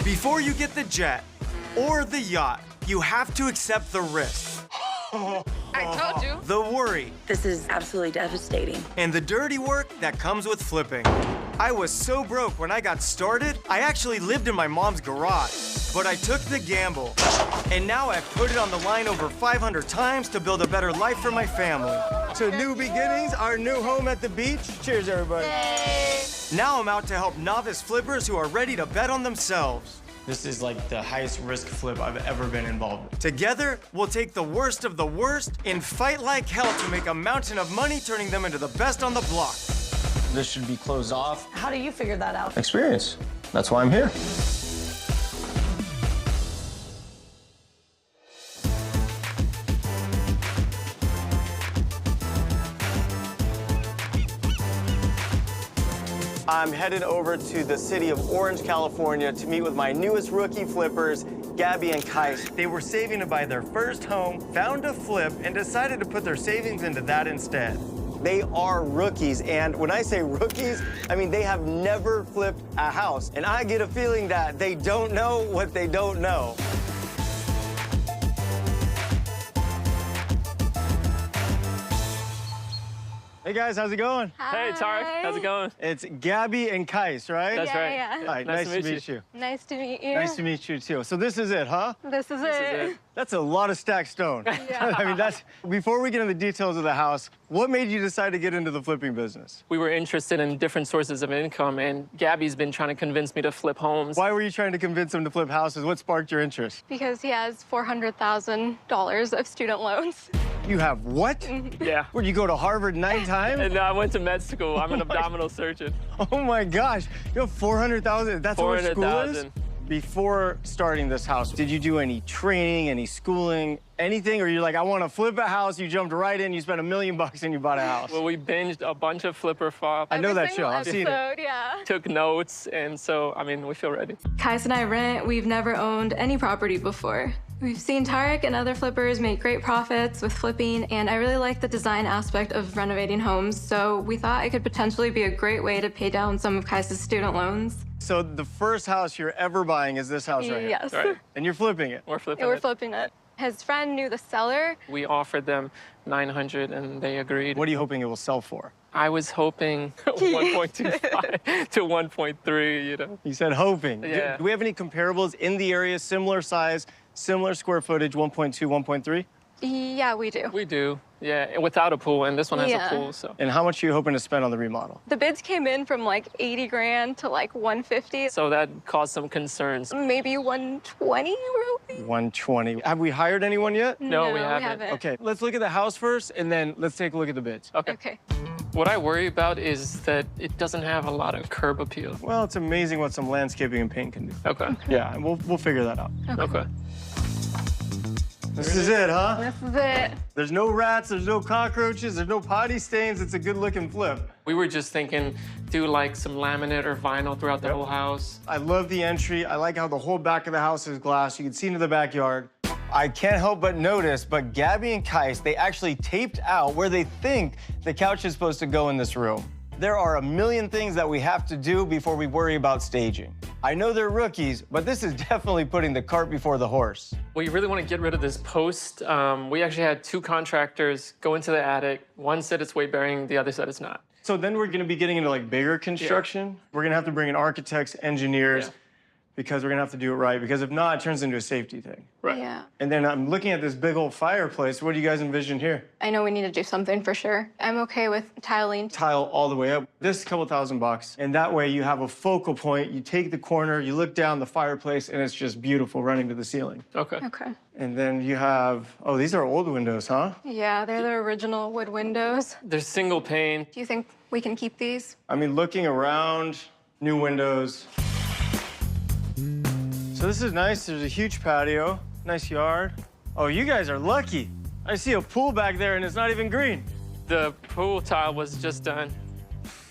Before you get the jet or the yacht, you have to accept the risk, I told you. the worry, This is absolutely devastating. and the dirty work that comes with flipping. I was so broke when I got started, I actually lived in my mom's garage. But I took the gamble, and now I've put it on the line over 500 times to build a better life for my family. To new beginnings, our new home at the beach. Cheers, everybody. Now I'm out to help novice flippers who are ready to bet on themselves. This is like the highest risk flip I've ever been involved in. Together, we'll take the worst of the worst and fight like hell to make a mountain of money, turning them into the best on the block. This should be closed off. How do you figure that out? Experience. That's why I'm here. I'm headed over to the city of Orange, California to meet with my newest rookie flippers, Gabby and Kais. They were saving to buy their first home, found a flip, and decided to put their savings into that instead. They are rookies, and when I say rookies, I mean they have never flipped a house. And I get a feeling that they don't know what they don't know. Hey guys, how's it going? Hey, Tarek, how's it going? It's Gabby and Kais, right? That's right. Yeah. Hi, nice to meet you. Nice to meet you. Nice to meet you too. So this is it, huh? This is This it. is it. That's a lot of stacked stone. Yeah. I mean, that's, before we get into the details of the house, what made you decide to get into the flipping business? We were interested in different sources of income, and Gabby's been trying to convince me to flip homes. Why were you trying to convince him to flip houses? What sparked your interest? Because he has $400,000 of student loans. You have what? Yeah. Where'd you go to Harvard 9 times? And I went to med school. I'm an abdominal surgeon. Oh my gosh, you have 400,000. That's what school is? 400,000. Before starting this house, did you do any training, any schooling, anything? Or you're like, I want to flip a house, you jumped right in, you spent $1 million and you bought a house? Well, we binged a bunch of Flipper Fop. I know Every that show, single I've seen it. episode, yeah. Took notes, and so, I mean, we feel ready. Kais and I rent. We've never owned any property before. We've seen Tarek and other flippers make great profits with flipping, and I really like the design aspect of renovating homes, so we thought it could potentially be a great way to pay down some of Kais' student loans. So the first house you're ever buying is this house right here? Yes. Right. And you're flipping it? We're flipping Yeah, we're it. flipping it. His friend knew the seller. We offered them $900, and they agreed. What are you hoping it will sell for? I was hoping 1.25 to 1.3, you know. You said hoping. Yeah. Do we have any comparables in the area, similar size, similar square footage, 1.2, 1.3? Yeah, we do. We do, yeah, and without a pool, and this one has Yeah. a pool, so. And how much are you hoping to spend on the remodel? The bids came in from like 80 grand to like 150. So that caused some concerns. Maybe 120, we're hoping. 120. Have we hired anyone yet? No, we haven't. Okay, let's look at the house first, and then let's take a look at the bids. Okay. Okay. What I worry about is that it doesn't have a lot of curb appeal. Well, it's amazing what some landscaping and paint can do. Okay. Yeah, and we'll figure that out. Okay. This is it, huh? This is it. There's no rats, there's no cockroaches, there's no potty stains. It's a good-looking flip. We were just thinking, do like some laminate or vinyl throughout the whole house. I love the entry. I like how the whole back of the house is glass. You can see into the backyard. I can't help but notice, but Gabby and Kais, they actually taped out where they think the couch is supposed to go in this room. There are a million things that we have to do before we worry about staging. I know they're rookies, but this is definitely putting the cart before the horse. We really want to get rid of this post. We actually had 2 contractors go into the attic. One said it's weight bearing, the other said it's not. So then we're gonna be getting into like bigger construction. We're gonna have to bring in architects, engineers, Yeah. because we're gonna have to do it right. Because if not, it turns into a safety thing. Right. Yeah. And then I'm looking at this big old fireplace. What do you guys envision here? I know we need to do something for sure. I'm okay with tiling. Tile all the way up. This is a couple $1,000, and that way you have a focal point. You take the corner, you look down the fireplace, and it's just beautiful running to the ceiling. Okay. Okay. And then you have, oh, these are old windows, huh? Yeah, they're the original wood windows. There's single pane. Do you think we can keep these? I mean, looking around, new windows. So this is nice. There's a huge patio, nice yard. Oh, you guys are lucky. I see a pool back there, and it's not even green. The pool tile was just done.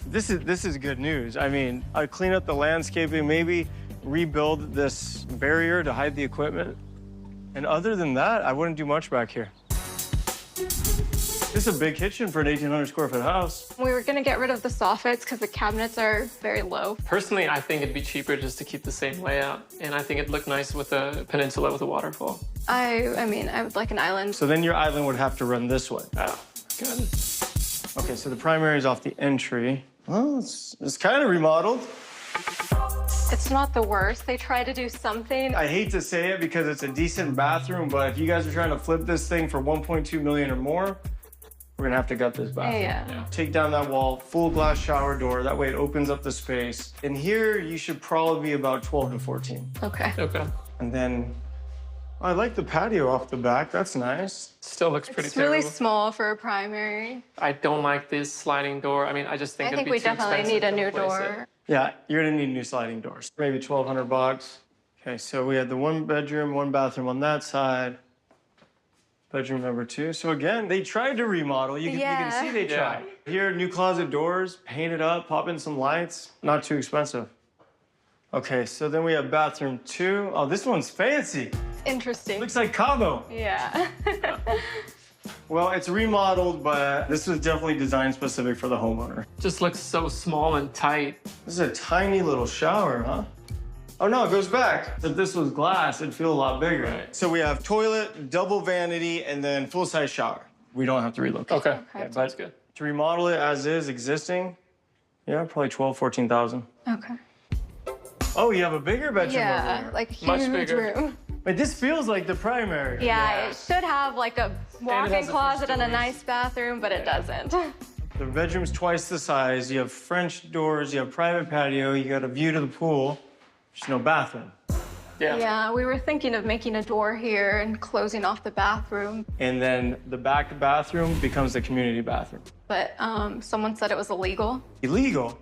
This is good news. I mean, I'd clean up the landscaping, maybe rebuild this barrier to hide the equipment. And other than that, I wouldn't do much back here. This is a big kitchen for an 1,800 square foot house. We were gonna get rid of the soffits because the cabinets are very low. Personally, I think it'd be cheaper just to keep the same layout, and I think it'd look nice with a peninsula with a waterfall. I mean, I would like an island. So then your island would have to run this way. Oh, good. Okay, so the primary is off the entry. Well, it's kind of remodeled. It's not the worst. They try to do something. I hate to say it because it's a decent bathroom, but if you guys are trying to flip this thing for 1.2 million or more, we're gonna have to gut this bathroom. Yeah. Take down that wall, full glass shower door. That way it opens up the space. In here, you should probably be about 12 to 14. Okay. Okay. And then, I like the patio off the back. That's nice. Still looks pretty It's terrible. really small for a primary. I don't like this sliding door. I mean, I just think I it'd think be we too definitely expensive need a to new replace it. door. Yeah, you're gonna need new sliding doors. Maybe 1,200 bucks. Okay, so we had the one bedroom, one bathroom on that side. Bedroom number 2. So again, they tried to remodel. You can Yeah. see they tried. Here, new closet doors, paint it up, pop in some lights. Not too expensive. Okay, so then we have bathroom 2. Oh, this one's fancy. Interesting. Looks like Cabo. Yeah. Well, it's remodeled, but this was definitely designed specific for the homeowner. Just looks so small and tight. This is a tiny little shower, huh? Oh no, it goes back. If this was glass, it'd feel a lot bigger. Right. So we have toilet, double vanity, and then full-size shower. We don't have to relocate. Okay. Okay. That's good. To remodel it as is, existing, yeah, probably 12, 14,000. Okay. Oh, you have a bigger bedroom over Yeah, there. like Much huge bigger. room. But this feels like the primary. Yeah, it should have like a walk-in has a closet and a storage. nice bathroom, but it doesn't. The bedroom's twice the size. You have French doors, you have private patio, you got a view to the pool. There's no bathroom. Yeah. Yeah, we were thinking of making a door here and closing off the bathroom, And then the back bathroom becomes the community bathroom. but someone said it was illegal. Illegal?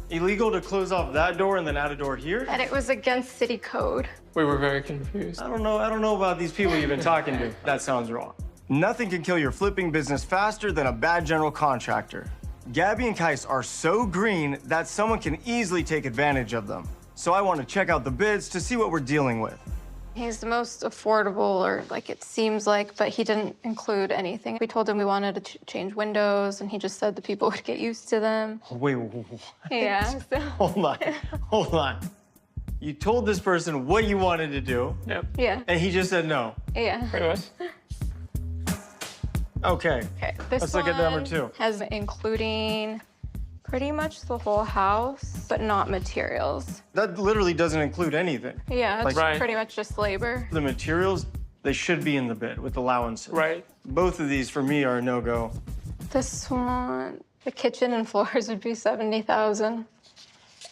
Illegal to close off that door and then add a door here? And it was against city code. We were very confused. I don't know about these people you've been talking to. That sounds wrong. Nothing can kill your flipping business faster than a bad general contractor. Gabby and Kais are so green that someone can easily take advantage of them. So I want to check out the bids to see what we're dealing with. He's the most affordable, or like it seems like, but he didn't include anything. We told him we wanted to change windows, and he just said the people would get used to them. Wait, Yeah. So, hold on. You told this person what you wanted to do, Yep. yeah. and he just said no. Yeah. Pretty much. Okay. Okay. This Let's look at number one 2. has including pretty much the whole house, but not materials. That literally doesn't include anything. Yeah, it's Right. pretty much just labor. The materials, they should be in the bid with allowances. Right. Both of these for me are a no-go. This one, the kitchen and floors would be 70,000.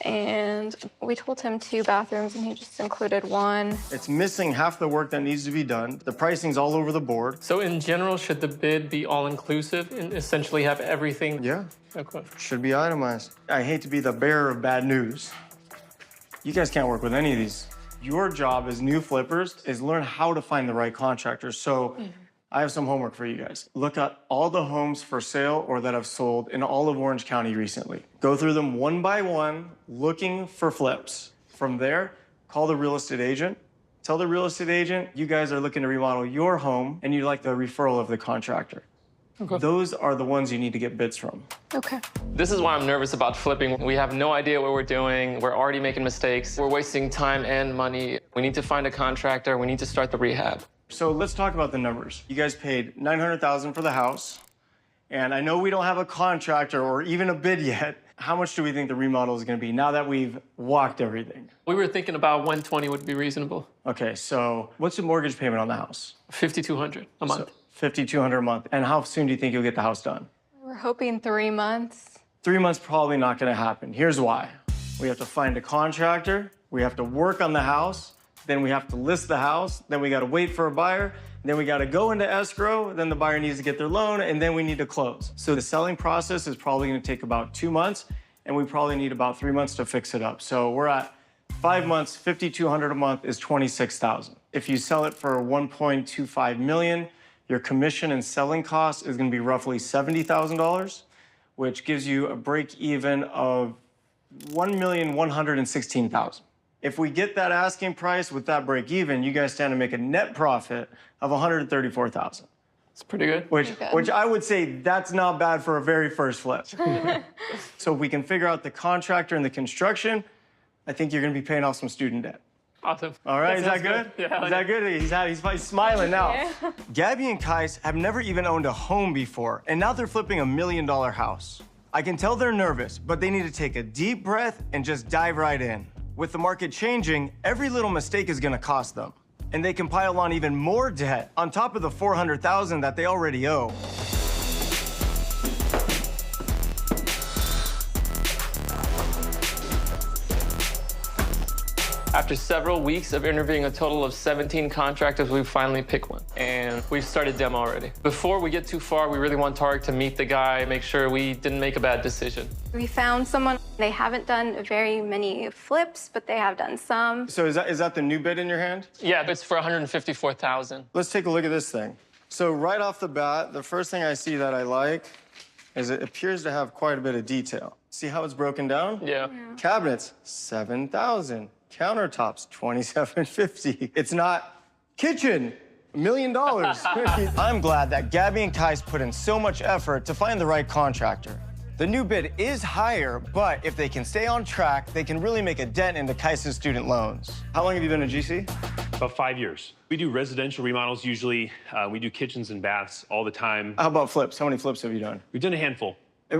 And we told him 2 bathrooms, and he just included 1. It's missing half the work that needs to be done. The pricing's all over the board. So in general, should the bid be all-inclusive and essentially have everything? Yeah, Okay. should be itemized. I hate to be the bearer of bad news. You guys can't work with any of these. Your job as new flippers is learn how to find the right contractors. So I have some homework for you guys. Look at all the homes for sale or that have sold in all of Orange County recently. Go through them one by one, looking for flips. From there, call the real estate agent. Tell the real estate agent you guys are looking to remodel your home and you'd like the referral of the contractor. Okay. Those are the ones you need to get bids from. Okay. This is why I'm nervous about flipping. We have no idea what we're doing. We're already making mistakes. We're wasting time and money. We need to find a contractor. We need to start the rehab. So let's talk about the numbers. You guys paid $900,000 for the house, and I know we don't have a contractor or even a bid yet. How much do we think the remodel is going to be now that we've walked everything? We were thinking about 120 would be reasonable. Okay, so what's the mortgage payment on the house? 5,200 a month. So $5,200 a month. And how soon do you think you'll get the house done? We're hoping 3 months. 3 months probably not going to happen. Here's why. We have to find a contractor. We have to work on the house. Then we have to list the house, then we gotta wait for a buyer, then we gotta go into escrow, then the buyer needs to get their loan, and then we need to close. So the selling process is probably gonna take about 2 months, and we probably need about 3 months to fix it up. So we're at 5 months, $5,200 a month is $26,000. If you sell it for $1.25 million, your commission and selling cost is gonna be roughly $70,000, which gives you a break even of $1,116,000. If we get that asking price with that break even, you guys stand to make a net profit of $134,000. It's pretty good. Which I would say that's not bad for a very first flip. So if we can figure out the contractor and the construction, I think you're gonna be paying off some student debt. Awesome. All right, is that good? Yeah. Is that good? He's smiling now. Yeah. Gabby and Kais have never even owned a home before, and now they're flipping $1 million house. I can tell they're nervous, but they need to take a deep breath and just dive right in. With the market changing, every little mistake is gonna cost them. And they can pile on even more debt on top of the $400,000 that they already owe. After several weeks of interviewing a total of 17 contractors, we finally picked one. And we've started them already. Before we get too far, we really want Tarek to meet the guy, make sure we didn't make a bad decision. We found someone. They haven't done very many flips, but they have done some. So is that the new bid in your hand? Yeah, it's for $154,000. Let's take a look at this thing. So right off the bat, the first thing I see that I like is it appears to have quite a bit of detail. See how it's broken down? Yeah. Cabinets, $7,000. Countertops, $2,750. It's not kitchen, $1 million. I'm glad that Gabby and Kais put in so much effort to find the right contractor. The new bid is higher, but if they can stay on track, they can really make a dent into Kais' student loans. How long have you been a GC? About 5 years. We do residential remodels usually. We do kitchens and baths all the time. How about flips? How many flips have you done? We've done a handful.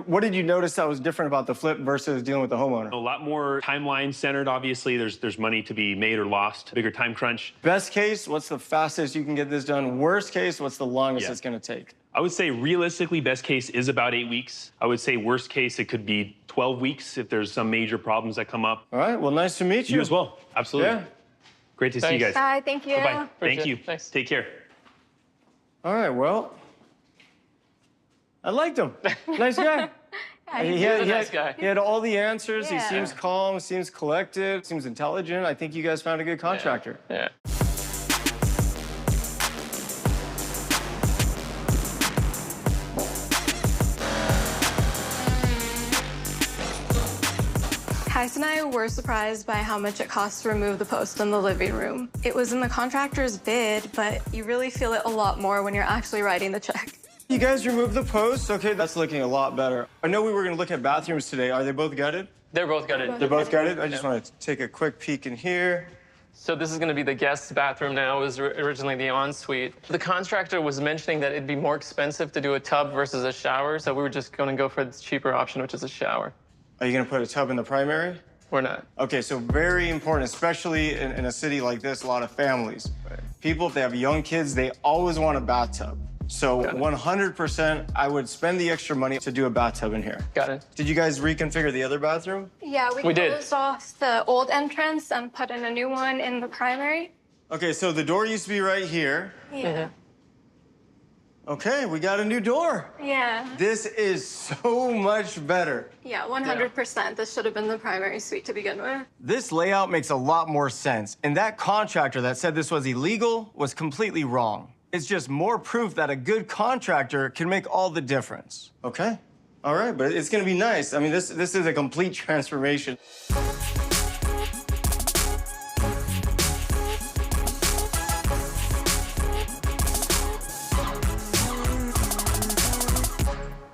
What did you notice that was different about the flip versus dealing with the homeowner? A lot more timeline centered, obviously. There's money to be made or lost, bigger time crunch. Best case, what's the fastest you can get this done? Worst case, what's the longest it's gonna take? I would say realistically, best case is about 8 weeks. I would say worst case, it could be 12 weeks if there's some major problems that come up. All right, well, nice to meet you. You as well, absolutely. Yeah. Great to see you guys. Bye, thank you. Bye-bye. Thank you. Thanks. Take care. All right, well, I liked him. Nice guy. He's a nice guy. He had all the answers. Yeah. He seems calm, seems collected, seems intelligent. I think you guys found a good contractor. Yeah. Kais and I were surprised by how much it costs to remove the post in the living room. It was in the contractor's bid, but you really feel it a lot more when you're actually writing the check. You guys removed the post? Okay, that's looking a lot better. I know we were gonna look at bathrooms today. Are they both gutted? They're both gutted. They're both gutted? I just want to take a quick peek in here. So this is going to be the guest bathroom now. It was originally the ensuite. The contractor was mentioning that it'd be more expensive to do a tub versus a shower, so we were just going to go for the cheaper option, which is a shower. Are you gonna put a tub in the primary? We're not. Okay, so very important, especially in a city like this, a lot of families. People, if they have young kids, they always want a bathtub. So 100%, I would spend the extra money to do a bathtub in here. Got it. Did you guys reconfigure the other bathroom? Yeah, we did. closed off the old entrance and put in a new one in the primary. Okay, so the door used to be right here. Yeah. Okay, we got a new door. Yeah. This is so much better. Yeah, 100%. This should have been the primary suite to begin with. This layout makes a lot more sense, and that contractor that said this was illegal was completely wrong. It's just more proof that a good contractor can make all the difference. Okay, all right, but it's gonna be nice. I mean, this is a complete transformation.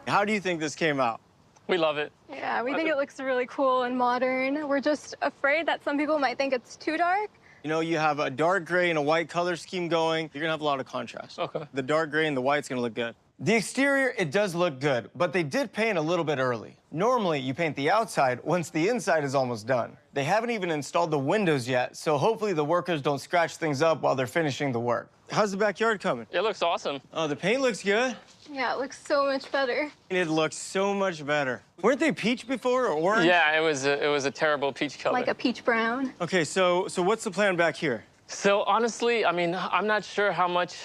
How do you think this came out? We love it. Yeah, we think it looks really cool and modern. We're just afraid that some people might think it's too dark. You know, you have a dark gray and a white color scheme going. You're gonna have a lot of contrast. Okay. The dark gray and the white's gonna look good. The exterior, it does look good, but they did paint a little bit early. Normally, you paint the outside once the inside is almost done. They haven't even installed the windows yet, so hopefully the workers don't scratch things up while they're finishing the work. How's the backyard coming? It looks awesome. Oh, the paint looks good. Yeah, it looks so much better. It looks so much better. Weren't they peach before or orange? Yeah, it was a terrible peach color. Like a peach brown. Okay, so what's the plan back here? So honestly, I mean, I'm not sure how much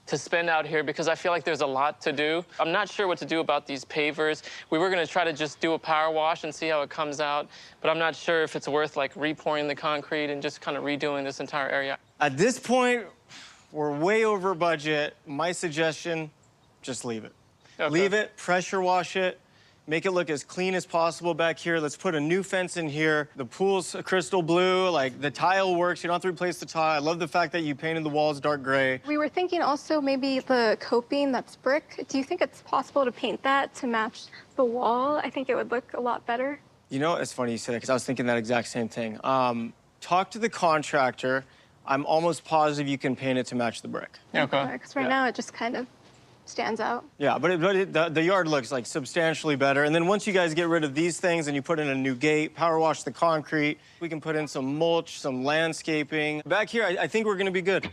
to spend out here because I feel like there's a lot to do. I'm not sure what to do about these pavers. We were gonna try to just do a power wash and see how it comes out, but I'm not sure if it's worth like repouring the concrete and just kind of redoing this entire area. At this point, we're way over budget. My suggestion, just leave it. Okay. Leave it, pressure wash it, make it look as clean as possible back here. Let's put a new fence in here. The pool's crystal blue, like the tile works. You don't have to replace the tile. I love the fact that you painted the walls dark gray. We were thinking also maybe the coping that's brick. Do you think it's possible to paint that to match the wall? I think it would look a lot better. You know, it's funny you say that because I was thinking that exact same thing. Talk to the contractor. I'm almost positive you can paint it to match the brick. Okay. Because right now it just kind of stands out. Yeah, but the yard looks like substantially better. And then once you guys get rid of these things and you put in a new gate, power wash the concrete, we can put in some mulch, some landscaping. Back here, I think we're gonna be good.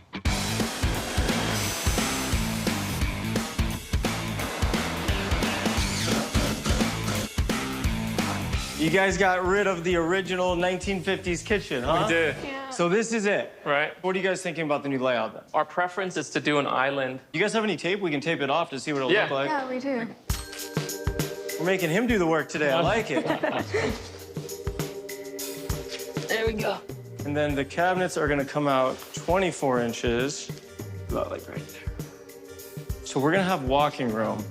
You guys got rid of the original 1950s kitchen, huh? We did. Yeah. So this is it. Right. What are you guys thinking about the new layout then? Our preference is to do an island. You guys have any tape? We can tape it off to see what it'll look like. Yeah, we do. We're making him do the work today. I like it. There we go. And then the cabinets are gonna come out 24 inches, about like right there. So we're gonna have walking room.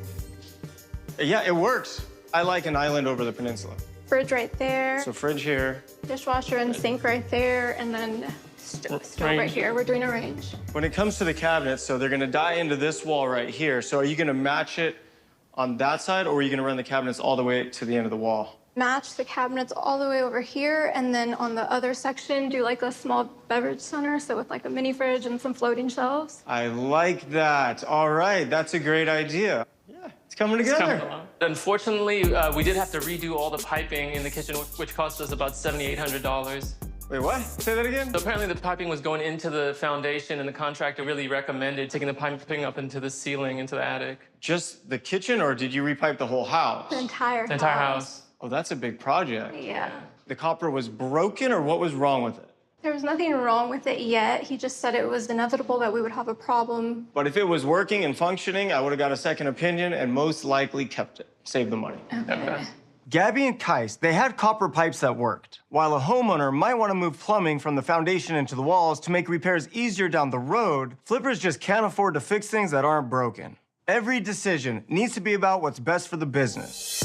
Yeah, it works. I like an island over the peninsula. Fridge right there, So fridge here. dishwasher and sink right there, and then stove right Range. here. We're doing a range. When it comes to the cabinets, so they're gonna die into this wall right here. So are you gonna match it on that side, or are you gonna run the cabinets all the way to the end of the wall? Match the cabinets all the way over here, and then on the other section, do like a small beverage center, so with like a mini fridge and some floating shelves. I like that. All right, that's a great idea. Yeah, it's coming together. Unfortunately, we did have to redo all the piping in the kitchen, which cost us about $7,800. Wait, what? Say that again? So apparently the piping was going into the foundation, and the contractor really recommended taking the piping up into the ceiling, into the attic. Just the kitchen, or did you repipe the whole house? The entire The entire house. Oh, that's a big project. Yeah. The copper was broken, or what was wrong with it? There was nothing wrong with it yet. He just said it was inevitable that we would have a problem. But if it was working and functioning, I would have got a second opinion and most likely kept it. Save the money. Okay. Gabby and Kais, they had copper pipes that worked, while a homeowner might want to move plumbing from the foundation into the walls to make repairs easier down the road. Flippers just can't afford to fix things that aren't broken. Every decision needs to be about what's best for the business.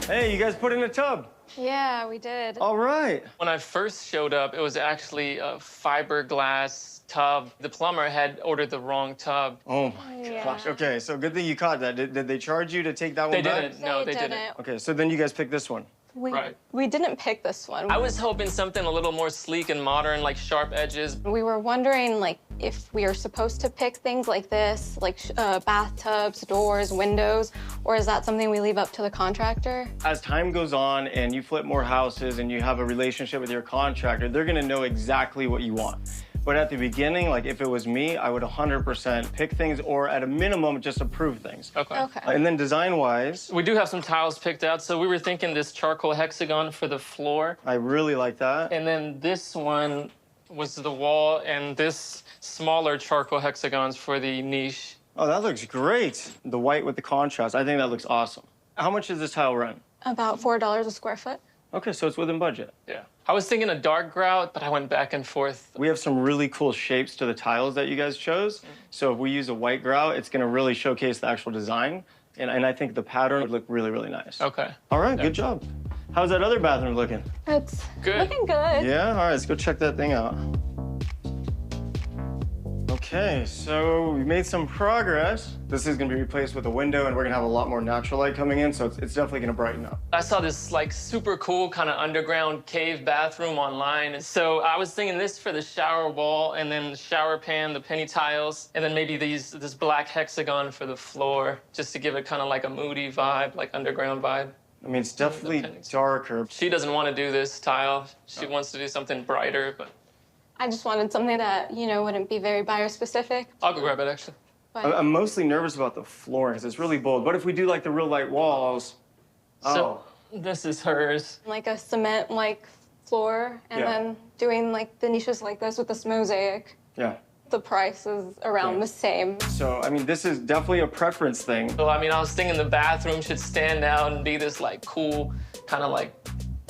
Hey, you guys put in a tub. Yeah, we did. All right. When I first showed up, it was actually a fiberglass tub. The plumber had ordered the wrong tub. Oh my gosh. Okay, so good thing you caught that. Did they charge you to take that They one back? didn't. No, they didn't. Okay, so then you guys picked this one. Right. We didn't pick this one. I was hoping something a little more sleek and modern, like sharp edges. We were wondering, like, if we are supposed to pick things like this, like bathtubs, doors, windows, or is that something we leave up to the contractor? As time goes on and you flip more houses and you have a relationship with your contractor, they're gonna know exactly what you want. But at the beginning, like if it was me, I would 100% pick things or at a minimum, just approve things. Okay. Okay. And then design-wise, We do have some tiles picked out, so we were thinking this charcoal hexagon for the floor. I really like that. And then this one was the wall, and this smaller charcoal hexagons for the niche. Oh, that looks great. The white with the contrast, I think that looks awesome. How much does this tile run? About $4 a square foot. Okay, so it's within budget. Yeah. I was thinking a dark grout, but I went back and forth. We have some really cool shapes to the tiles that you guys chose. So if we use a white grout, it's gonna really showcase the actual design. And I think the pattern would look really, really nice. Okay. All right, good job. How's that other bathroom looking? It's Good. looking good. Yeah, all right, let's go check that thing out. Okay, so we made some progress. This is gonna be replaced with a window and we're gonna have a lot more natural light coming in, so it's definitely gonna brighten up. I saw this like super cool kind of underground cave bathroom online. And so I was thinking this for the shower wall, and then the shower pan, the penny tiles, and then maybe this black hexagon for the floor, just to give it kind of like a moody vibe, like underground vibe. I mean, it's definitely darker. She doesn't want to do this tile. She wants to do something brighter, but I just wanted something that, you know, wouldn't be very buyer specific. I'll go grab it actually. But I'm mostly nervous about the flooring because it's really bold. But if we do like the real light walls, So this is hers. like a cement like floor, and Yeah. then doing like the niches like this with this mosaic. yeah. The price is around Yeah. the same. So, I mean, this is definitely a preference thing. So I mean, I was thinking the bathroom should stand out and be this like cool kind of like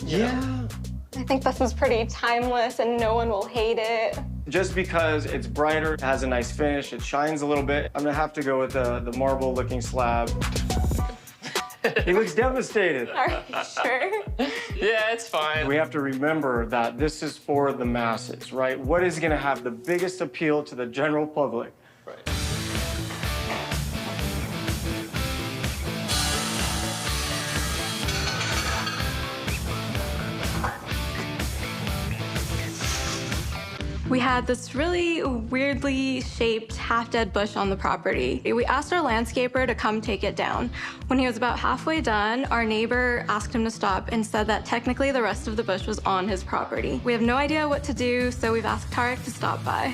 Yeah. I think this is pretty timeless and no one will hate it. Just because it's brighter, it has a nice finish, it shines a little bit, I'm gonna have to go with the marble-looking slab. He looks devastated. Are you sure? Yeah, it's fine. We have to remember that this is for the masses, right? What is gonna have the biggest appeal to the general public? Right. We had this really weirdly shaped half-dead bush on the property. We asked our landscaper to come take it down. When he was about halfway done, our neighbor asked him to stop and said that technically the rest of the bush was on his property. We have no idea what to do, so we've asked Tarek to stop by.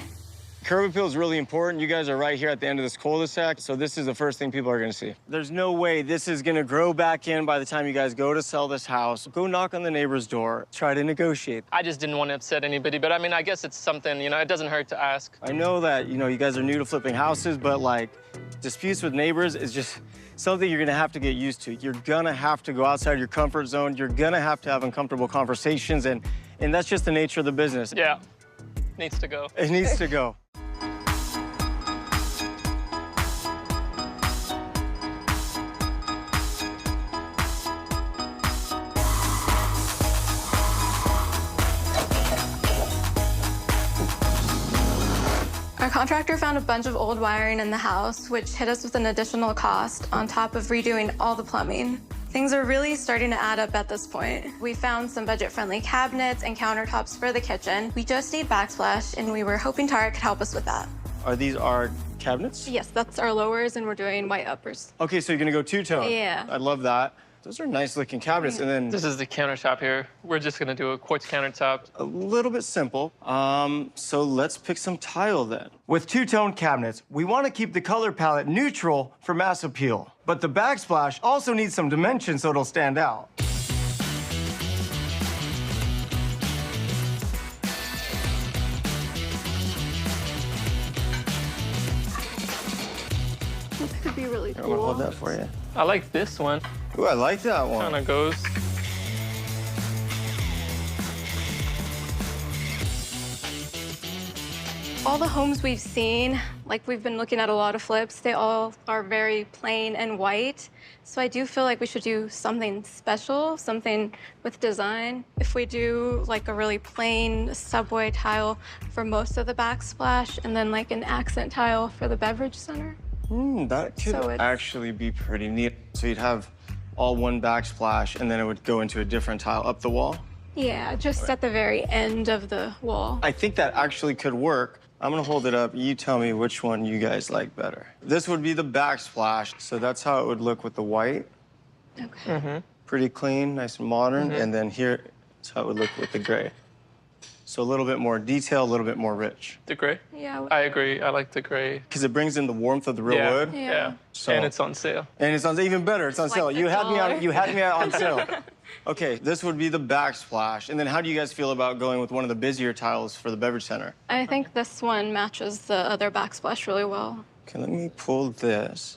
Curb appeal is really important. You guys are right here at the end of this cul-de-sac, so this is the first thing people are gonna see. There's no way this is gonna grow back in by the time you guys go to sell this house. Go knock on the neighbor's door, try to negotiate. I just didn't want to upset anybody, but I mean, I guess it's something, you know, it doesn't hurt to ask. I know that, you guys are new to flipping houses, but like, disputes with neighbors is just something you're gonna have to get used to. You're gonna have to go outside your comfort zone. You're gonna have to have uncomfortable conversations, and that's just the nature of the business. Yeah, needs to go. It needs to go. Our contractor found a bunch of old wiring in the house, which hit us with an additional cost on top of redoing all the plumbing. Things are really starting to add up at this point. We found some budget-friendly cabinets and countertops for the kitchen. We just need backsplash, and we were hoping Tarek could help us with that. Are these our cabinets? Yes, that's our lowers, and we're doing white uppers. Okay, so you're gonna go two-tone. Yeah. I love that. Those are nice-looking cabinets, and then This is the countertop here. We're just gonna do a quartz countertop. a little bit simple. So let's pick some tile then. With two-tone cabinets, we want to keep the color palette neutral for mass appeal. But the backsplash also needs some dimension so it'll stand out. This could be really I'm gonna cool. hold that for you. I like this one. Ooh, I like that one. Kind of goes. All the homes we've seen, like we've been looking at a lot of flips, they all are very plain and white. So I do feel like we should do something special, something with design. If we do like a really plain subway tile for most of the backsplash and then like an accent tile for the beverage center. That could So it's- actually be pretty neat. So you'd have all one backsplash, and then it would go into a different tile up the wall. Yeah, just at the very end of the wall. I think that actually could work. I'm gonna hold it up. You tell me which one you guys like better. This would be the backsplash, so that's how it would look with the white. Okay. Pretty clean, nice and modern. And then here is how it would look with the gray. So a little bit more detail, a little bit more rich. The gray? Yeah. I agree. I like the gray. Because it brings in the warmth of the real wood. Yeah. So- And it's on sale. And it's on, even better, it's on Like sale. the You had me color. on, you had me on sale. Okay, this would be the backsplash. And then how do you guys feel about going with one of the busier tiles for the beverage center? I think this one matches the other backsplash really well. Okay, let me pull this.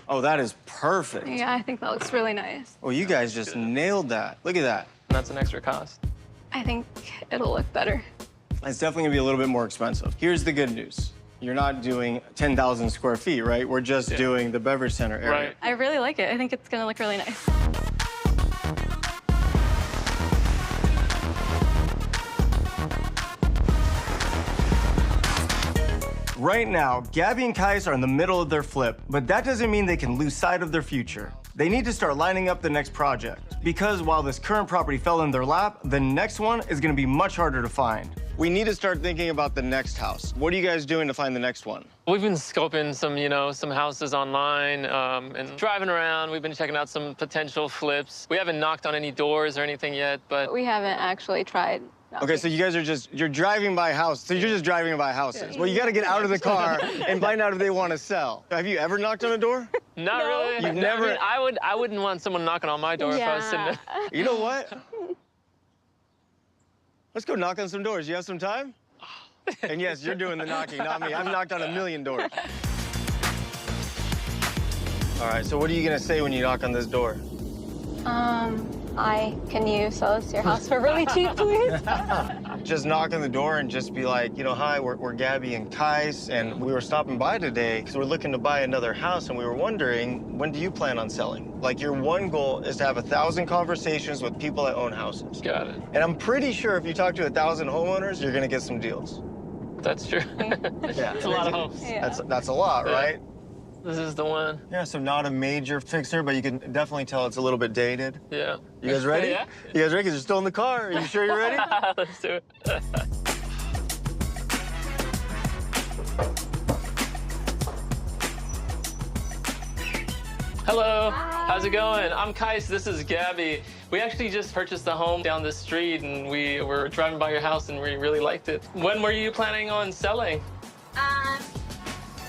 Oh, that is perfect. Yeah, I think that looks really nice. Oh, you guys just nailed that. Look at that. And that's an extra cost. I think it'll look better. It's definitely gonna be a little bit more expensive. Here's the good news. You're not doing 10,000 square feet, right? We're just doing the beverage center area. Right. I really like it. I think it's gonna look really nice. Right now, Gabby and Kais are in the middle of their flip, but that doesn't mean they can lose sight of their future. They need to start lining up the next project, because while this current property fell in their lap, the next one is gonna be much harder to find. We need to start thinking about the next house. What are you guys doing to find the next one? We've been scoping some houses online and driving around. We've been checking out some potential flips. We haven't knocked on any doors or anything yet, but We haven't actually tried. Okay, so you guys are you're driving by house. So you're just driving by houses. Well, you gotta get out of the car and find out if they want to sell. Have you ever knocked on a door? not really. You've No, never- I mean, I wouldn't want someone knocking on my door if I was sitting there. You know what? Let's go knock on some doors. You have some time? And yes, you're doing the knocking, not me. I've knocked on 1,000,000 doors. All right, so what are you gonna say when you knock on this door? Hi, can you sell us your house for really cheap, please? Just knock on the door and just be like, you know, hi, we're Gabby and Kais, and we were stopping by today because we're looking to buy another house, and we were wondering, when do you plan on selling? Like, your one goal is to have 1,000 conversations with people that own houses. Got it. And I'm pretty sure if you talk to 1,000 homeowners, you're gonna get some deals. That's true. Yeah. It's a lot of homes. Yeah. That's a lot, Yeah. right? This is the one. Yeah, so not a major fixer, but you can definitely tell it's a little bit dated. Yeah. You guys ready? Yeah. You guys ready? Because you're still in the car. Are you sure you're ready? Let's do it. Hello. How's it going? I'm Kais. This is Gabby. We actually just purchased a home down the street, and we were driving by your house, and we really liked it. When were you planning on selling? I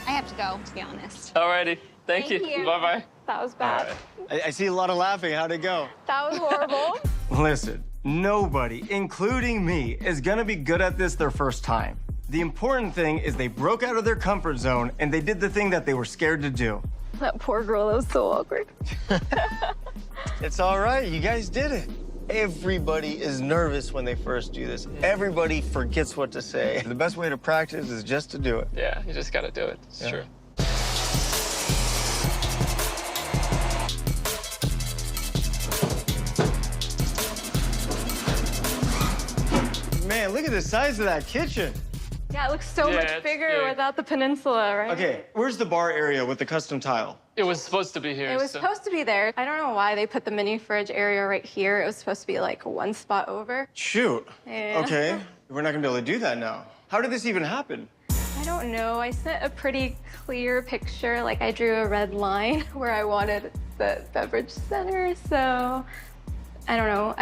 have to go, to be honest. Alrighty. Thank Thank you. you. Bye-bye. That was bad. I see a lot of laughing. How'd it go? That was horrible. Listen, nobody, including me, is gonna be good at this their first time. The important thing is they broke out of their comfort zone and they did the thing that they were scared to do. That poor girl, that was so awkward. It's all right. You guys did it. Everybody is nervous when they first do this. Everybody forgets what to say. The best way to practice is just to do it. Yeah, you just gotta do it. It's true. Man, look at the size of that kitchen. Yeah, it looks so Yeah, much it's bigger big. without the peninsula, right? Okay, where's the bar area with the custom tile? It was supposed to be here. It was so- supposed to be there. I don't know why they put the mini fridge area right here. It was supposed to be like one spot over. Shoot. Yeah. Okay, we're not gonna be able to do that now. How did this even happen? I don't know. I sent a pretty clear picture. Like I drew a red line where I wanted the beverage center. So I don't know.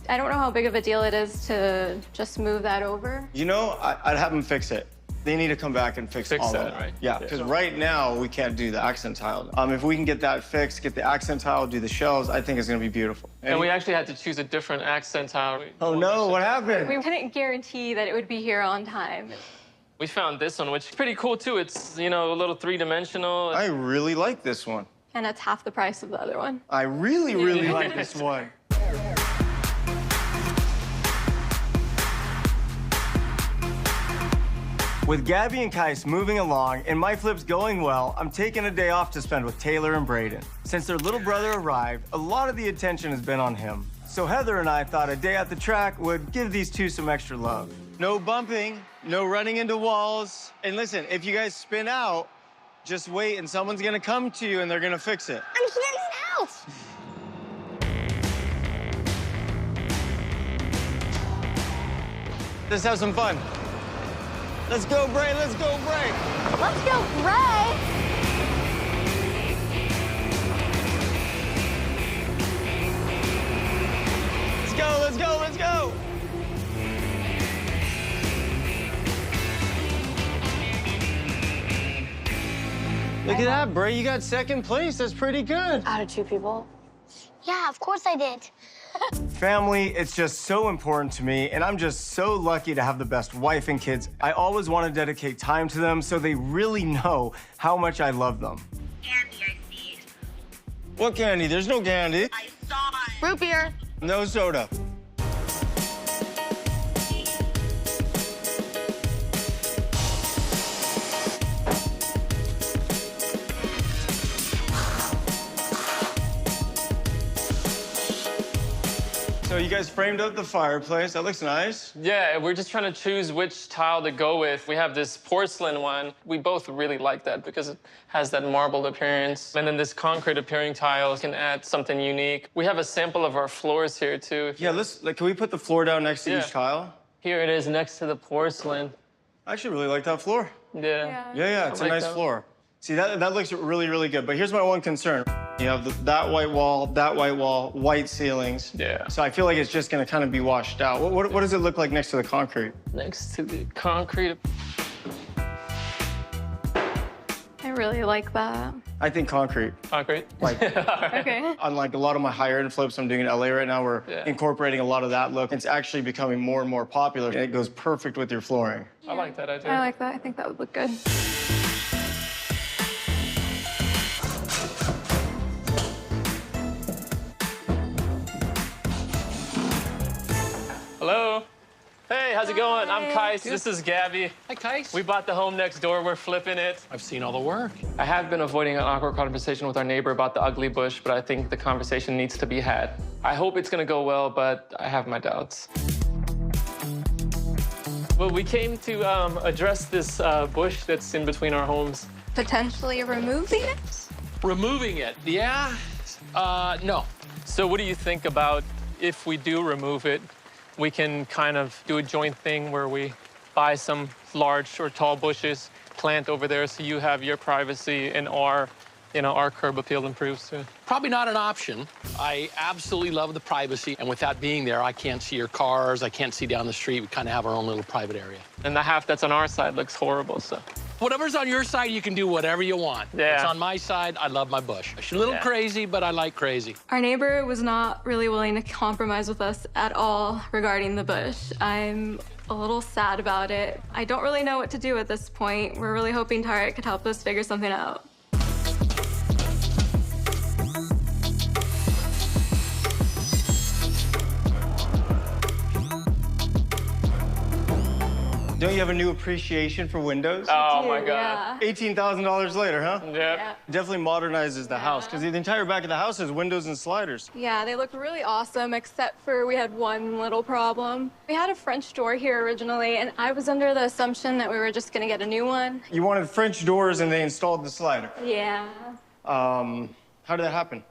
I don't know how big of a deal it is to just move that over. You know, I'd have them fix it. They need to come back and fix all that, of that. right? Yeah, Yeah. because right now we can't do the accent tile. If we can get that fixed, get the accent tile, do the shelves, I think it's gonna be beautiful. And we actually had to choose a different accent tile. Oh no, what happened? We couldn't guarantee that it would be here on time. We found this one, which is pretty cool too. It's, you know, a little three-dimensional. I really like this one. And it's half the price of the other one. I really, really like this one. With Gabby and Kais moving along and my flips going well, I'm taking a day off to spend with Taylor and Braden. Since their little brother arrived, a lot of the attention has been on him. So Heather and I thought a day at the track would give these two some extra love. No bumping, no running into walls. And listen, if you guys spin out, just wait and someone's gonna come to you and they're gonna fix it. I'm spinning out! Let's have some fun. Let's go, Bray, let's go, Bray. Let's go, Ray! Let's go, let's go, let's go. Look at that, Bray, you got second place. That's pretty good. Out of two people. Yeah, of course I did. Family, it's just so important to me, and I'm just so lucky to have the best wife and kids. I always want to dedicate time to them so they really know how much I love them. Candy, I see. What candy? There's no candy. I saw it. Root beer. No soda. So you guys framed up the fireplace. That looks nice. Yeah, we're just trying to choose which tile to go with. We have this porcelain one. We both really like that because it has that marbled appearance. And then this concrete appearing tile can add something unique. We have a sample of our floors here too. Yeah, can we put the floor down next to Yeah. each tile? Here it is next to the porcelain. I actually really like that floor. Yeah. Yeah, it's a like nice that. floor. See, that looks really, really good. But here's my one concern. You have that white wall, white ceilings. Yeah. So I feel like it's just gonna kind of be washed out. What does it look like next to the concrete? Next to the concrete. I really like that. I think concrete. Concrete? Like, Okay. unlike a lot of my higher end flips I'm doing in LA right now, we're Yeah. incorporating a lot of that look. It's actually becoming more and more popular, and it goes perfect with your flooring. I like that idea. I like that. I think that would look good. how's it going? I'm Kais. This is Gabby. Hi, Kais. We bought the home next door. We're flipping it. I've seen all the work. I have been avoiding an awkward conversation with our neighbor about the ugly bush, but I think the conversation needs to be had. I hope it's gonna go well, but I have my doubts. Well, we came to address this bush that's in between our homes. Potentially removing it? Removing it, yeah? No. So what do you think about if we do remove it, we can kind of do a joint thing where we buy some large or tall bushes, plant over there so you have your privacy and our curb appeal improves too. Probably not an option. I absolutely love the privacy, and with that being there, I can't see your cars, I can't see down the street. We kind of have our own little private area. And the half that's on our side looks horrible, so. Whatever's on your side, you can do whatever you want. Yeah. What's on my side, I love my bush. She's a little crazy, but I like crazy. Our neighbor was not really willing to compromise with us at all regarding the bush. I'm a little sad about it. I don't really know what to do at this point. We're really hoping Tarek could help us figure something out. Don't you have a new appreciation for windows? Oh my God. $18,000 later, huh? Yep. Definitely modernizes the house, because the entire back of the house is windows and sliders. Yeah, they look really awesome, except for we had one little problem. We had a French door here originally, and I was under the assumption that we were just gonna get a new one. You wanted French doors and they installed the slider. Yeah. How did that happen?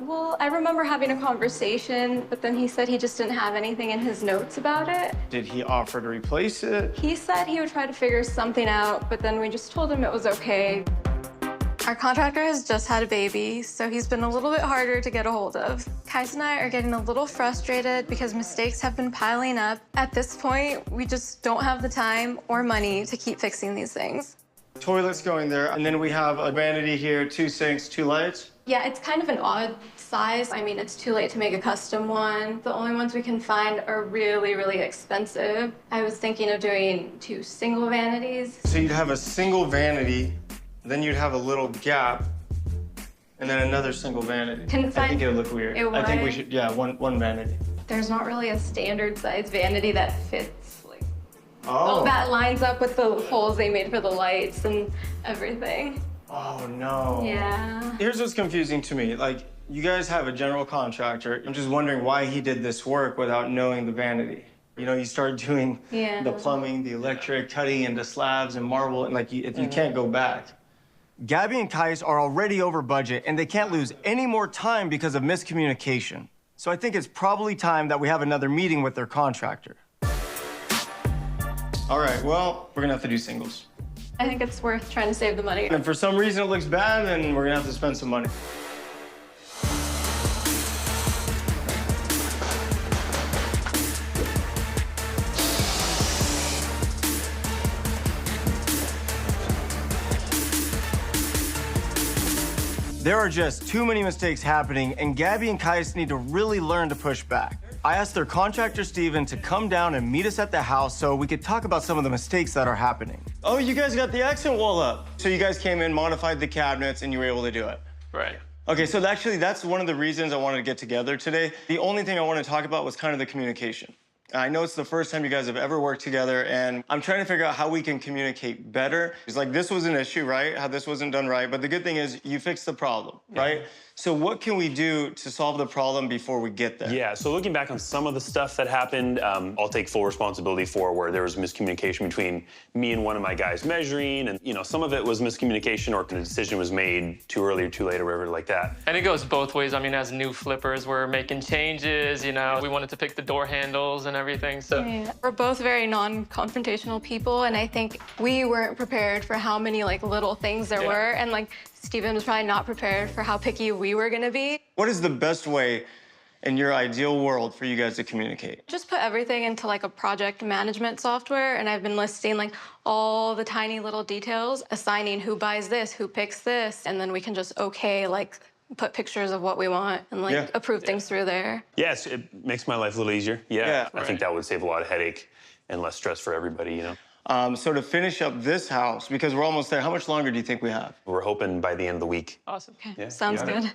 Well, I remember having a conversation, but then he said he just didn't have anything in his notes about it. Did he offer to replace it? He said he would try to figure something out, but then we just told him it was okay. Our contractor has just had a baby, so he's been a little bit harder to get a hold of. Kais and I are getting a little frustrated because mistakes have been piling up. At this point, we just don't have the time or money to keep fixing these things. Toilets going there, and then we have a vanity here, 2 sinks, 2 lights. Yeah, it's kind of an odd size. I mean, it's too late to make a custom one. The only ones we can find are really, really expensive. I was thinking of doing 2 single vanities. So you'd have a single vanity, then you'd have a little gap, and then another single vanity. I think it would look weird. It I think we would? should, yeah, one vanity. There's not really a standard size vanity that fits, like, Oh. that lines up with the holes they made for the lights and everything. Oh, no. Yeah. Here's what's confusing to me. Like, you guys have a general contractor. I'm just wondering why he did this work without knowing the vanity. You know, you start doing the plumbing, the electric, cutting into slabs and marble, and like, you can't go back. Gabby and Kais are already over budget, and they can't lose any more time because of miscommunication. So I think it's probably time that we have another meeting with their contractor. All right, well, we're gonna have to do singles. I think it's worth trying to save the money. And if for some reason it looks bad, then we're gonna have to spend some money. There are just too many mistakes happening, and Gabby and Kais need to really learn to push back. I asked their contractor, Steven, to come down and meet us at the house so we could talk about some of the mistakes that are happening. Oh, you guys got the accent wall up. So you guys came in, modified the cabinets, and you were able to do it. Right. Okay, so actually, that's one of the reasons I wanted to get together today. The only thing I wanted to talk about was kind of the communication. I know it's the first time you guys have ever worked together, and I'm trying to figure out how we can communicate better. It's like, this was an issue, right? How this wasn't done right, but the good thing is you fixed the problem, right? So what can we do to solve the problem before we get there? Yeah, so looking back on some of the stuff that happened, I'll take full responsibility for where there was miscommunication between me and one of my guys measuring, and some of it was miscommunication or the decision was made too early or too late or whatever like that. And it goes both ways. I mean, as new flippers, we're making changes, we wanted to pick the door handles and everything, so. Yeah. We're both very non-confrontational people, and I think we weren't prepared for how many little things there were, and Steven was probably not prepared for how picky we were gonna be. What is the best way in your ideal world for you guys to communicate? Just put everything into a project management software, and I've been listing all the tiny little details, assigning who buys this, who picks this, and then we can just put pictures of what we want and approve things through there. Yes, it makes my life a little easier. Yeah, I think that would save a lot of headache and less stress for everybody, So to finish up this house, because we're almost there, how much longer do you think we have? We're hoping by the end of the week. Awesome. Okay, Yeah, sounds good.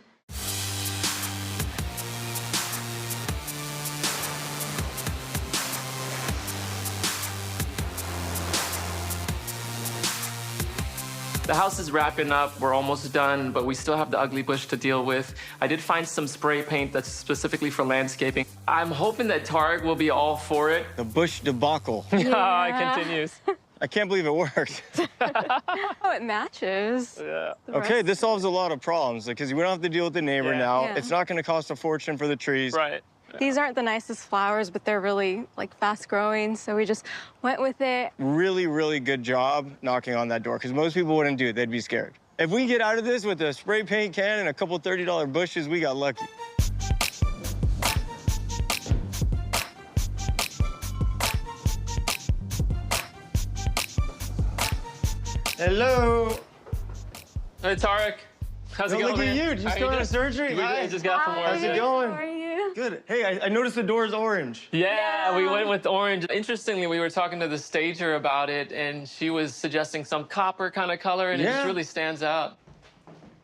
The house is wrapping up. We're almost done, but we still have the ugly bush to deal with. I did find some spray paint that's specifically for landscaping. I'm hoping that Tarek will be all for it. The bush debacle. Yeah. It continues. I can't believe it worked. Oh, it matches. Yeah. Okay, this solves a lot of problems because we don't have to deal with the neighbor now. Yeah. It's not going to cost a fortune for the trees. Right. These aren't the nicest flowers, but they're really like fast growing, so we just went with it. Really, really good job knocking on that door because most people wouldn't do it. They'd be scared. If we get out of this with a spray paint can and a couple $30 bushes, we got lucky. Hello. Hey, Tarek. How's it Oh, going, look at man? you. Did you How still doing? have surgery? I just got from work. How's it yeah. going? How are you? Good. Hey, I noticed the door is orange. Yeah, we went with orange. Interestingly, we were talking to the stager about it, and she was suggesting some copper kind of color, and it just Yeah. really stands out.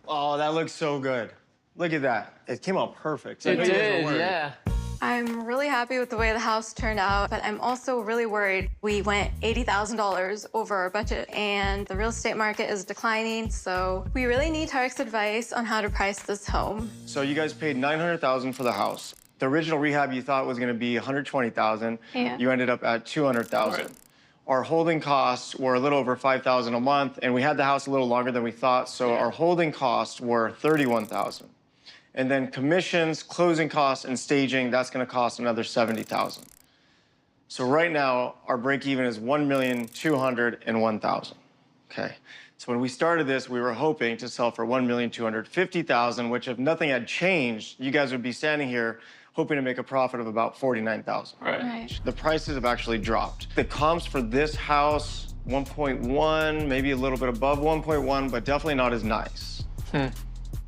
Oh, that looks so good. Look at that. It came out perfect. I It know you guys were did, worried. yeah. I'm really happy with the way the house turned out, but I'm also really worried. We went $80,000 over our budget, and the real estate market is declining, so we really need Tarek's advice on how to price this home. So you guys paid $900,000 for the house. The original rehab you thought was going to be $120,000. Yeah. You ended up at $200,000. Right. Our holding costs were a little over $5,000 a month, and we had the house a little longer than we thought, so our holding costs were $31,000. And then commissions, closing costs, and staging, that's going to cost another $70,000. So right now, our break even is $1,201,000. Okay. So when we started this, we were hoping to sell for $1,250,000, which if nothing had changed, you guys would be standing here hoping to make a profit of about $49,000. Right. The prices have actually dropped. The comps for this house, 1.1, maybe a little bit above 1.1, but definitely not as nice.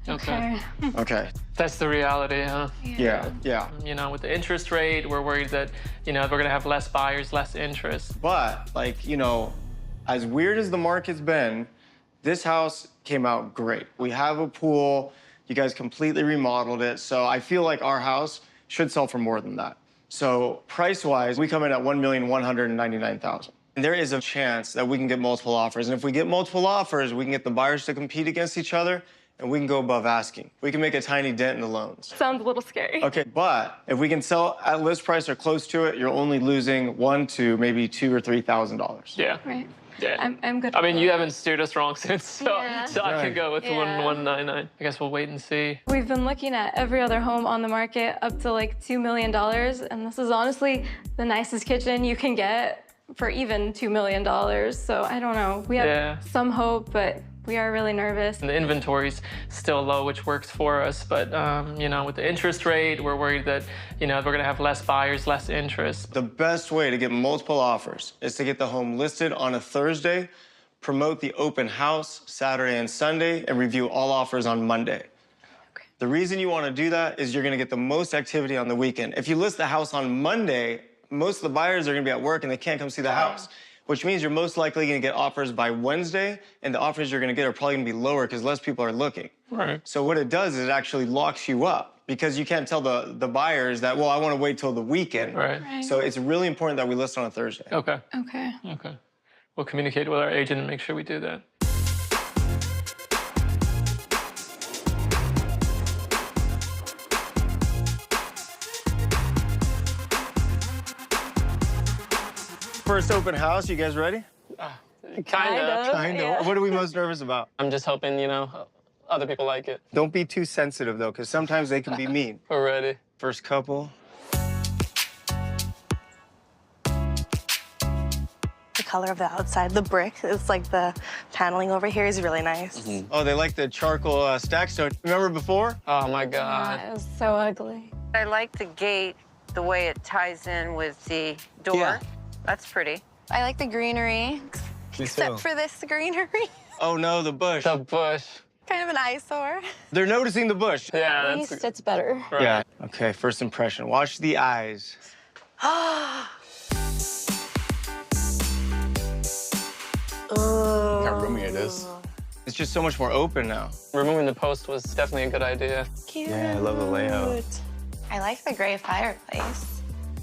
Okay. Okay. That's the reality, huh? Yeah. You know, with the interest rate, we're worried that, you know, we're going to have less buyers, less interest. But, like, you know, as weird as the market's been, this house came out great. We have a pool. You guys completely remodeled it. So I feel like our house should sell for more than that. So price-wise, we come in at $1,199,000. And there is a chance that we can get multiple offers. And if we get multiple offers, we can get the buyers to compete against each other, and we can go above asking. We can make a tiny dent in the loans. Sounds a little scary. Okay, but if we can sell at list price or close to it, you're only losing $1,000 to maybe $2,000 or $3,000. Yeah. Right. Yeah. I'm good. I mean, with you that. haven't steered us wrong since, so, Yeah. so I could go with Yeah. 199. I guess we'll wait and see. We've been looking at every other home on the market up to like $2 million, and this is honestly the nicest kitchen you can get for even $2 million. So I don't know. We have some hope, but we are really nervous. And the inventory's still low, which works for us. But, you know, with the interest rate, we're worried that, you know, we're going to have less buyers, less interest. The best way to get multiple offers is to get the home listed on a Thursday, promote the open house Saturday and Sunday, and review all offers on Monday. Okay. The reason you want to do that is you're going to get the most activity on the weekend. If you list the house on Monday, most of the buyers are going to be at work and they can't come see the house, which means you're most likely going to get offers by Wednesday, and the offers you're going to get are probably going to be lower because less people are looking. Right. So what it does is it actually locks you up because you can't tell the buyers that, well, I want to wait till the weekend. Right. So it's really important that we list on a Thursday. Okay. Okay. Okay. We'll communicate with our agent and make sure we do that. First open house, you guys ready? Kind of. Kind of. Yeah. What are we most nervous about? I'm just hoping, you know, other people like it. Don't be too sensitive, though, because sometimes they can be mean. We're ready. First couple. The color of the outside, the brick, it's like the paneling over here is really nice. Oh, they like the charcoal stack stone. Remember before? Oh, my God. It was so ugly. I like the gate, the way it ties in with the door. Yeah. That's pretty. I like the greenery, except too. for this greenery. Oh, no, the bush. The bush. Kind of an eyesore. They're noticing the bush. Yeah, At that's least it's better. right. Yeah. Okay, first impression. Watch the eyes. Oh. How roomy it is. It's just so much more open now. Removing the post was definitely a good idea. Cute. Yeah, I love the layout. I like the gray fireplace.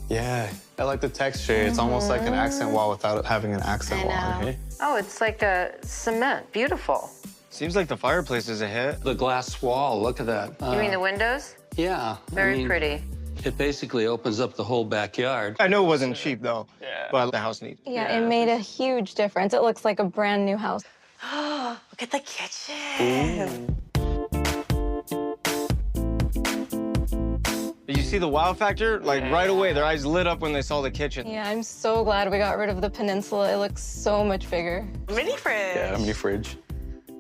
Yeah, I like the texture. It's almost like an accent wall without having an accent wall. Okay? Oh, it's like a cement. Beautiful. Seems like the fireplace is a hit. The glass wall, look at that. You mean the windows? Yeah. Very pretty. It basically opens up the whole backyard. I know it wasn't cheap, though, but the house needs. Yeah, it made a huge difference. It looks like a brand new house. Oh, look at the kitchen. Did you see the wow factor? Like right away, their eyes lit up when they saw the kitchen. Yeah, I'm so glad we got rid of the peninsula. It looks so much bigger. Mini fridge. Yeah, mini fridge.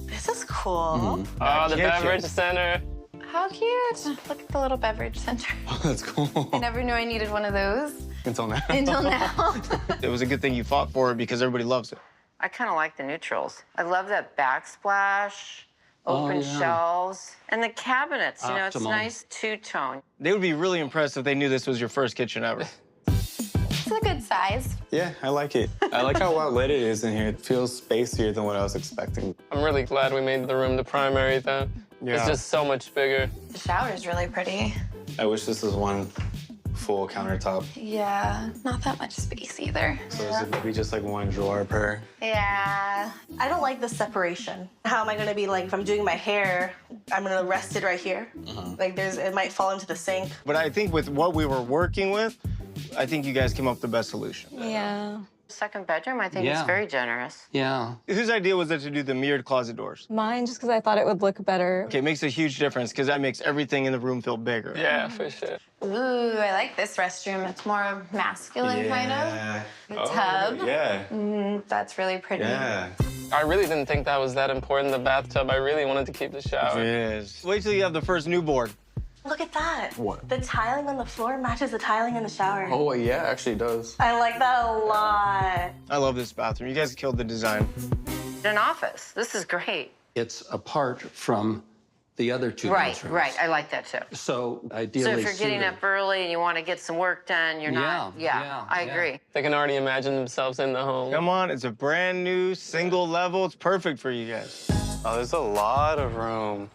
This is cool. Oh, the beverage center. How cute. Look at the little beverage center. Oh, that's cool. I never knew I needed one of those. Until now. Until now. It was a good thing you fought for it because everybody loves it. I kind of like the neutrals. I love that backsplash, open shelves, and the cabinets. You know, it's nice two-tone. They would be really impressed if they knew this was your first kitchen ever. It's a good size. Yeah, I like it. I like how well lit it is in here. It feels spacier than what I was expecting. I'm really glad we made the room the primary, though. Yeah. It's just so much bigger. The shower's really pretty. I wish this was one full countertop. Yeah, not that much space either. So is it maybe just like one drawer per? Yeah. I don't like the separation. How am I gonna be like, if I'm doing my hair, I'm gonna rest it right here. Like it might fall into the sink. But I think with what we were working with, I think you guys came up with the best solution. Yeah. Second bedroom, I think it's very generous. Yeah. Whose idea was it to do the mirrored closet doors? Mine, just because I thought it would look better. Okay, it makes a huge difference because that makes everything in the room feel bigger. Yeah, for sure. Ooh, I like this restroom. It's more masculine, kind of. The tub. Yeah. That's really pretty. Yeah. I really didn't think that was that important, the bathtub. I really wanted to keep the shower. It is. Wait till you have the first newborn. Look at that. What? The tiling on the floor matches the tiling in the shower. Oh, yeah, actually it does. I like that a lot. I love this bathroom. You guys killed the design. An office. This is great. It's apart from the other two bedrooms. Right. I like that too. So ideally So if you're getting suited. up early and you want to get some work done, you're not. Yeah, I agree. They can already imagine themselves in the home. Come on, it's a brand new single level. It's perfect for you guys. Oh, there's a lot of room.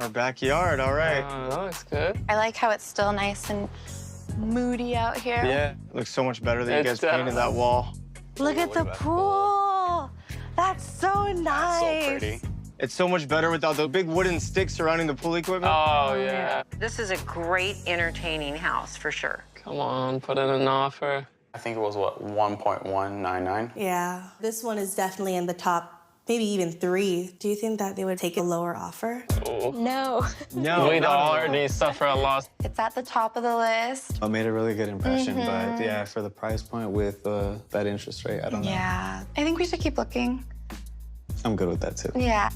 Our backyard, all right. That looks good. I like how it's still nice and moody out here. Yeah, it looks so much better that you It's guys painted that wall. Look at the pool. That's so nice. So pretty. It's so much better without the big wooden sticks surrounding the pool equipment. Oh, yeah. This is a great entertaining house for sure. Come on, put in an offer. I think it was, what, 1.199? Yeah, this one is definitely in the top, maybe even 3. Do you think that they would take a lower offer? No. No, We'd not already suffer a loss. It's at the top of the list. I made a really good impression, but yeah, for the price point with that interest rate, I don't know. Yeah. I think we should keep looking. I'm good with that too. Yeah.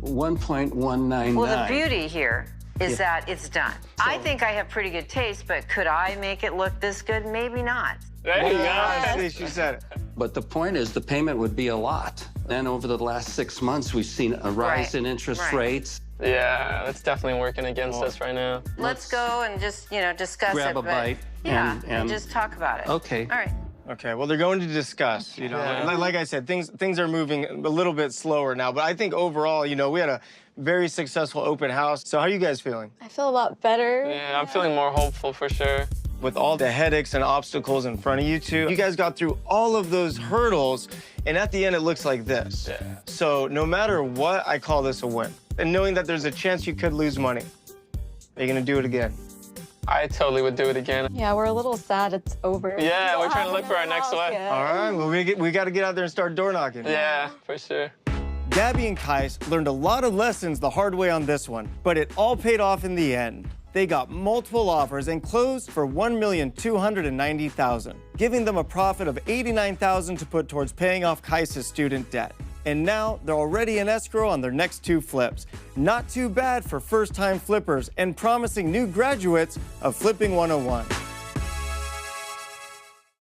1.199. Well, the beauty here is that it's done. I think I have pretty good taste, but could I make it look this good? Maybe not. There you go. See, she said it. But the point is, the payment would be a lot. Then over the last 6 months, we've seen a rise in interest rates. Yeah, that's definitely working against us right now. Let's go and just, discuss Grab it. a bite Yeah, and just talk about it. Okay. All right. Okay, well, they're going to discuss, Like I said, things are moving a little bit slower now, but I think overall, we had a very successful open house. So how are you guys feeling? I feel a lot better. Yeah, I'm feeling more hopeful for sure. With all the headaches and obstacles in front of you two, you guys got through all of those hurdles, and at the end, it looks like this. Yeah. So no matter what, I call this a win. And knowing that there's a chance you could lose money, are you gonna do it again? I totally would do it again. Yeah, we're a little sad it's over. Yeah, we're trying to look for our next one. All right, well, we got to get out there and start door knocking. Yeah, for sure. Gabby and Kais learned a lot of lessons the hard way on this one, but it all paid off in the end. They got multiple offers and closed for $1,290,000, giving them a profit of $89,000 to put towards paying off Kais' student debt. And now they're already in escrow on their next 2 flips. Not too bad for first-time flippers and promising new graduates of Flipping 101.